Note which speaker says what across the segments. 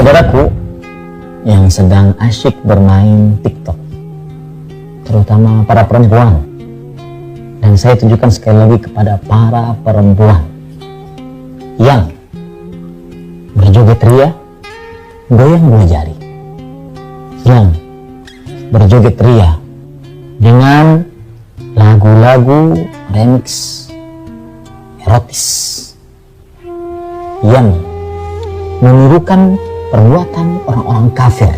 Speaker 1: Saudaraku yang sedang asyik bermain TikTok, terutama para perempuan, dan saya tunjukkan sekali lagi kepada para perempuan yang berjoget ria, goyang dua jari, yang berjoget ria dengan lagu-lagu remix erotis yang menirukan perbuatan orang-orang kafir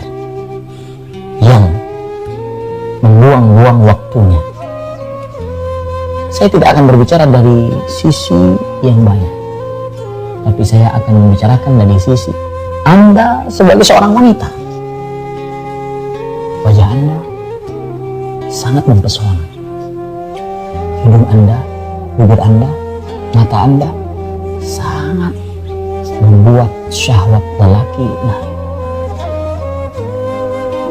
Speaker 1: yang membuang-buang waktunya. Saya tidak akan berbicara dari sisi yang banyak, tapi saya akan membicarakan dari sisi Anda sebagai seorang wanita. Wajah Anda sangat mempesona. Hidung Anda, bibir Anda, mata Anda sangat membuat syahwat lelaki naik.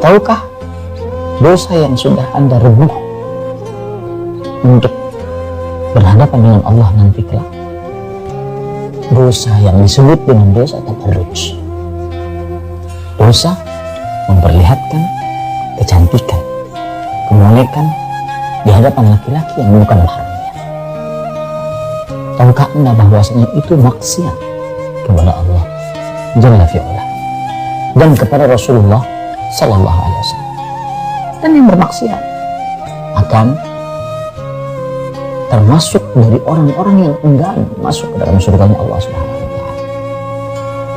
Speaker 1: Tahukah dosa yang sudah Anda rebuh untuk berhadapan dengan Allah nanti kelak? Dosa yang disebut dengan dosa tabarruj. Dosa memperlihatkan kecantikan, kemolekan di hadapan laki-laki yang bukan mahramnya. Tahukah Anda bahwasanya itu maksiat kepada Allah Jalla fi'ala dan kepada Rasulullah Sallallahu Alaihi Wasallam? Dan yang bermaksiat akan termasuk dari orang-orang yang enggan masuk ke dalam surganya Allah Subhanahu wa taala.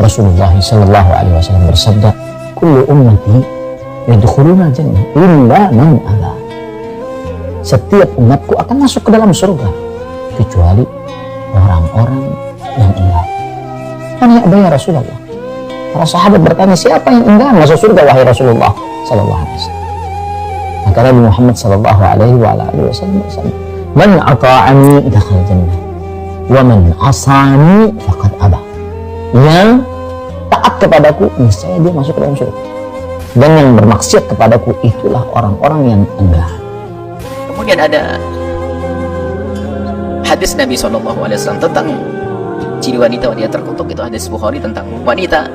Speaker 1: Rasulullah Sallallahu Alaihi Wasallam bersabda, "Kullu ummati yadkhuluna jannah illa man aba." Setiap umatku akan masuk ke dalam surga kecuali orang-orang yang enggan. Man ya'ba ya Rasulullah? Para sahabat bertanya, siapa yang enggan masuk surga wahai Rasulullah sallallahu alaihi wasallam? Maka Nabi Muhammad sallallahu alaihi wasallam bersabda, "Man ata'ani dakhala jannah wa man asani faqad aba." Yang taat kepadaku niscaya dia masuk ke dalam surga, dan yang bermaksiat kepadaku itulah orang-orang yang enggan.
Speaker 2: Kemudian ada hadis Nabi SAW tentang ciri wanita terkutuk. Itu hadis Bukhari tentang wanita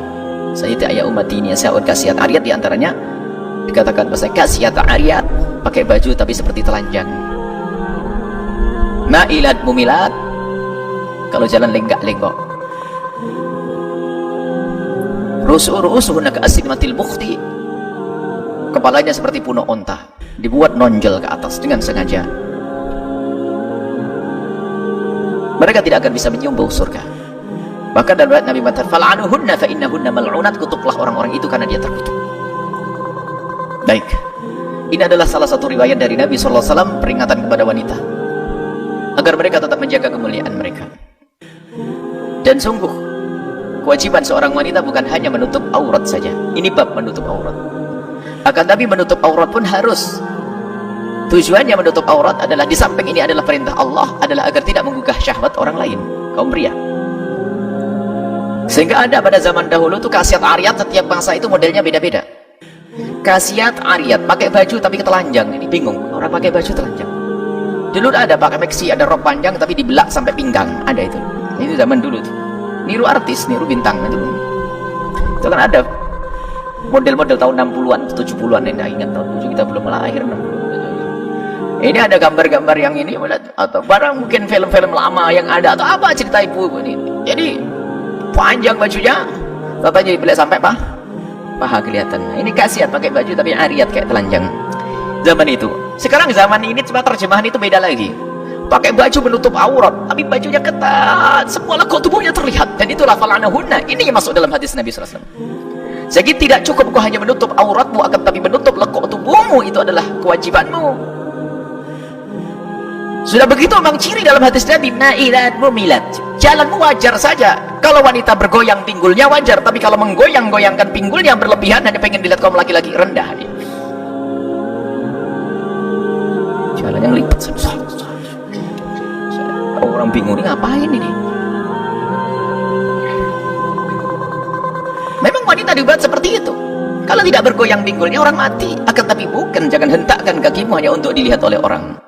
Speaker 2: sayyidati ayat umat ini sa'ud kasiat ariyat. Diantaranya dikatakan bahasa kasiat ariyat, pakai baju tapi seperti telanjang, ma'ilat mumilat, kalau jalan lenggak-lenggok, rusuhunna ka'asnimatil bukhti, kepalanya seperti punuk onta, dibuat nonjol ke atas dengan sengaja. Mereka tidak akan bisa menyium bau surga. Bahkan dalam Nabi mengatakan, "Fal'anuhunna fa innahunna mal'unat." Kutuklah orang-orang itu karena dia terkutuk. Baik, ini adalah salah satu riwayat dari Nabi SAW, peringatan kepada wanita agar mereka tetap menjaga kemuliaan mereka. Dan sungguh kewajiban seorang wanita bukan hanya menutup aurat saja. Ini bab menutup aurat. Akan tapi menutup aurat pun harus, tujuannya menutup aurat adalah, di samping ini adalah perintah Allah, adalah agar tidak menggugah syahwat orang lain, kaum pria. Sehingga ada pada zaman dahulu tuh kasiat ariyat, setiap bangsa itu modelnya beda-beda. Kasiat ariyat pakai baju tapi telanjang. Ini bingung, orang pakai baju telanjang. Dulu ada pakai maxi, ada rok panjang tapi dibelak sampai pinggang, ada itu. Ini zaman dulu tuh. Niru artis, niru bintang itu. Itu kan ada model-model tahun 60-an, 70-an, yang ingat tahun 7 kita belum lahir 60. Ini ada gambar-gambar yang ini, atau barang mungkin film-film lama yang ada, atau apa cerita ibu ini. Jadi panjang bajunya, katanya dibelak sampai paha kelihatan. Nah, ini kasiat pakai baju tapi ariyat kayak telanjang zaman itu. Sekarang zaman ini cuma terjemahan itu beda lagi. Pakai baju menutup aurat tapi bajunya ketat, semua lekuk tubuhnya terlihat, dan itulah fal'anahunna. Ini yang masuk dalam hadis Nabi SAW. Jadi tidak cukup kau hanya menutup auratmu, akan tapi menutup lekuk tubuhmu itu adalah kewajibanmu. Sudah begitu memang ciri dalam hadis Nabi, na'ilat mumilat. Jalanmu wajar saja. Kalau wanita bergoyang pinggulnya wajar, tapi kalau menggoyang-goyangkan pinggulnya berlebihan, hanya pengen dilihat kaum laki-laki, rendah dia. Jalan yang lipat. Orang bingung, ini ngapain ini? Memang wanita dibuat seperti itu. Kalau tidak bergoyang pinggulnya orang mati. Akan tapi bukan, jangan hentakkan kakimu hanya untuk dilihat oleh orang.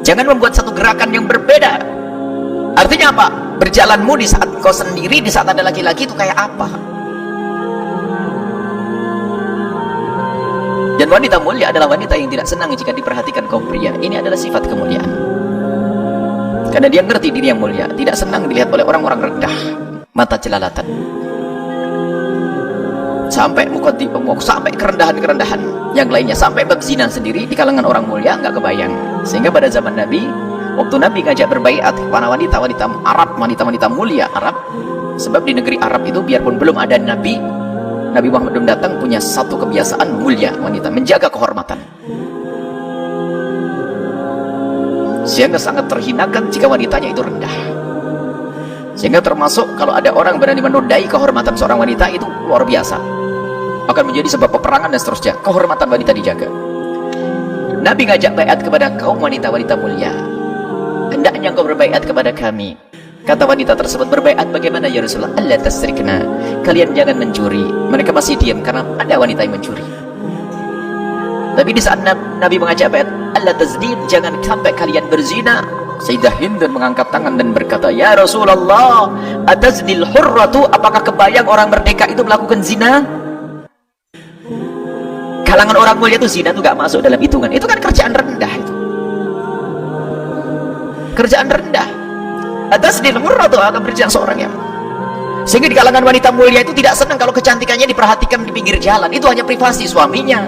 Speaker 2: Jangan membuat satu gerakan yang berbeda. Artinya apa? Berjalanmu di saat kau sendiri, di saat ada laki-laki itu kayak apa? Dan wanita mulia adalah wanita yang tidak senang jika diperhatikan kaum pria. Ini adalah sifat kemuliaan. Karena dia ngerti diri yang mulia, tidak senang dilihat oleh orang-orang rendah, mata jelalatan. Sampai sampai kerendahan-kerendahan yang lainnya, sampai bab zina sendiri di kalangan orang mulia nggak kebayang. Sehingga pada zaman Nabi, waktu Nabi ngajak berbaiat para wanita-wanita Arab, wanita-wanita mulia Arab, sebab di negeri Arab itu biarpun belum ada Nabi Muhammad belum datang, punya satu kebiasaan mulia wanita, menjaga kehormatan. Sehingga sangat terhinakan jika wanitanya itu rendah. Sehingga termasuk kalau ada orang berani menodai kehormatan seorang wanita, itu luar biasa, akan menjadi sebab peperangan dan seterusnya. Kehormatan wanita dijaga. Nabi ngajak baiat kepada kaum wanita-wanita mulia, hendaknya engkau berbaiat kepada kami. Kata wanita tersebut, berbaiat bagaimana ya Rasulullah? Allah tasrikna, kalian jangan mencuri. Mereka masih diam karena ada wanita yang mencuri. Tapi di saat Nabi mengajak baiat, Allah tazdid, jangan sampai kalian berzina. Sayyidah Hind mengangkat tangan dan berkata, ya Rasulullah, ataznil hurratu, apakah kebayang orang merdeka itu melakukan zina? Kalangan orang mulia itu zina itu gak masuk dalam hitungan. Itu kan kerjaan rendah itu. Kerjaan rendah. Ataznil hurratu, akan berjalan seorang yang. Sehingga di kalangan wanita mulia itu tidak senang kalau kecantikannya diperhatikan di pinggir jalan. Itu hanya privasi suaminya.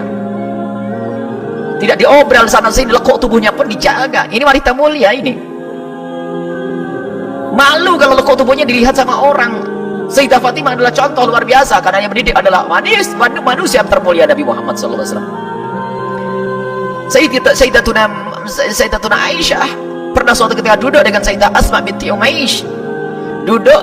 Speaker 2: Tidak diobral sana sini, lekuk tubuhnya pun dijaga. Ini wanita mulia ini. Malu kalau lekuk tubuhnya dilihat sama orang. Sayyidah Fatimah adalah contoh luar biasa, karena yang mendidik adalah manusia yang termulia Nabi Muhammad SAW. Sayyidatuna Aisyah pernah suatu ketika duduk dengan Sayyidah Asma binti Umaish. Duduk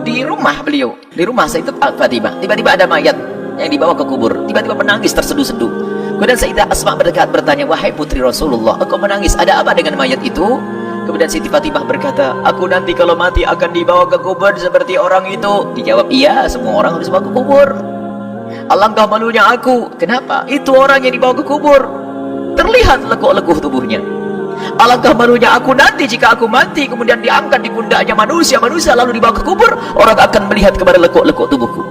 Speaker 2: di rumah beliau, di rumah Sayyidah Fatimah. Tiba-tiba ada mayat yang dibawa ke kubur. Tiba-tiba menangis terseduh-seduh. Kemudian Sayyidah Asma bertanya, wahai putri Rasulullah, engkau menangis, ada apa dengan mayat itu? Kemudian Siti Fatimah berkata, aku nanti kalau mati akan dibawa ke kubur seperti orang itu. Dijawab, iya, semua orang harus dibawa ke kubur. Alangkah malunya aku. Kenapa? Itu orang yang dibawa ke kubur, terlihat lekuk-lekuh tubuhnya. Alangkah malunya aku nanti jika aku mati kemudian diangkat di pundaknya manusia lalu dibawa ke kubur, orang akan melihat kepada lekuk-lekuk tubuhku.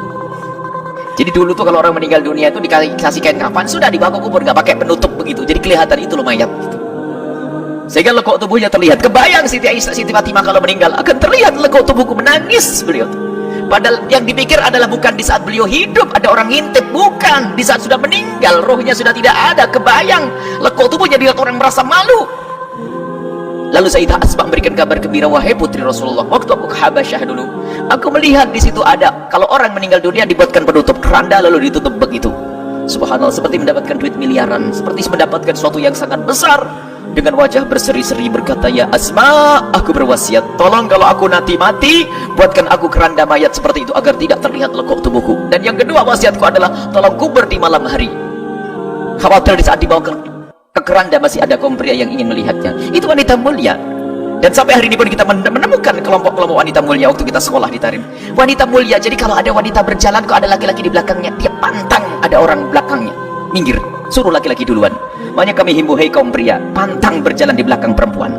Speaker 2: Jadi dulu tuh kalau orang meninggal dunia itu dikasih kain kafan, sudah dibawa ke kubur, nggak pakai penutup begitu, jadi kelihatan itu loh mayat gitu. Sehingga lekuk tubuhnya terlihat. Kebayang Siti Fatimah kalau meninggal akan terlihat lekuk tubuhku, menangis beliau. Padahal yang dipikir adalah bukan di saat beliau hidup ada orang ngintip, bukan. Di saat sudah meninggal, rohnya sudah tidak ada. Kebayang lekuk tubuhnya, dilihat orang merasa malu. Lalu Sayyidah Asma memberikan kabar gembira, wahai putri Rasulullah, waktu aku ke Habasyah dulu, aku melihat di situ ada, kalau orang meninggal dunia dibuatkan penutup keranda lalu ditutup begitu. Subhanallah, seperti mendapatkan duit miliaran, seperti mendapatkan sesuatu yang sangat besar. Dengan wajah berseri-seri berkata, ya Asma, aku berwasiat, tolong kalau aku nanti mati, buatkan aku keranda mayat seperti itu agar tidak terlihat lekuk tubuhku. Dan yang kedua wasiatku adalah, tolong kubur di malam hari. Khawatir di saat dibawa ke keranda masih ada kaum pria yang ingin melihatnya. Itu wanita mulia. Dan sampai hari ini pun kita menemukan kelompok-kelompok wanita mulia waktu kita sekolah di Tarim. Wanita mulia, jadi kalau ada wanita berjalan kok ada laki-laki di belakangnya, dia pantang ada orang belakangnya, minggir, suruh laki-laki duluan. Makanya kami himbau, hei kaum pria, pantang berjalan di belakang perempuan.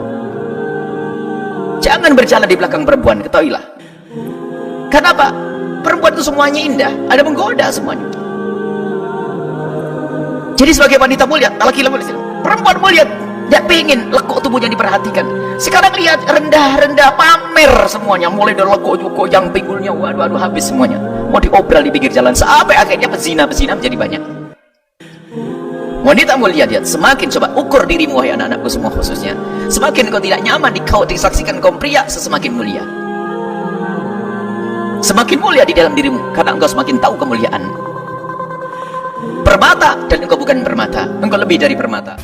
Speaker 2: Jangan berjalan di belakang perempuan, ketahuilah. Kenapa? Perempuan itu semuanya indah, ada menggoda semuanya. Jadi sebagai wanita mulia, laki-laki perempuan mulia, tidak pengen lekuk tubuhnya diperhatikan. Sekarang lihat rendah-rendah, pamer semuanya, mulai dari lekuk yang pinggulnya, waduh habis semuanya. Mau diobral di pinggir jalan, sampai akhirnya pezina menjadi banyak. Wanita mulia, dia semakin, coba ukur dirimu wahai anak-anakku semua khususnya, semakin kau tidak nyaman disaksikan kaum pria, semakin mulia. Semakin mulia di dalam dirimu, karena engkau semakin tahu kemuliaan. Permata, dan engkau bukan permata, engkau lebih dari permata.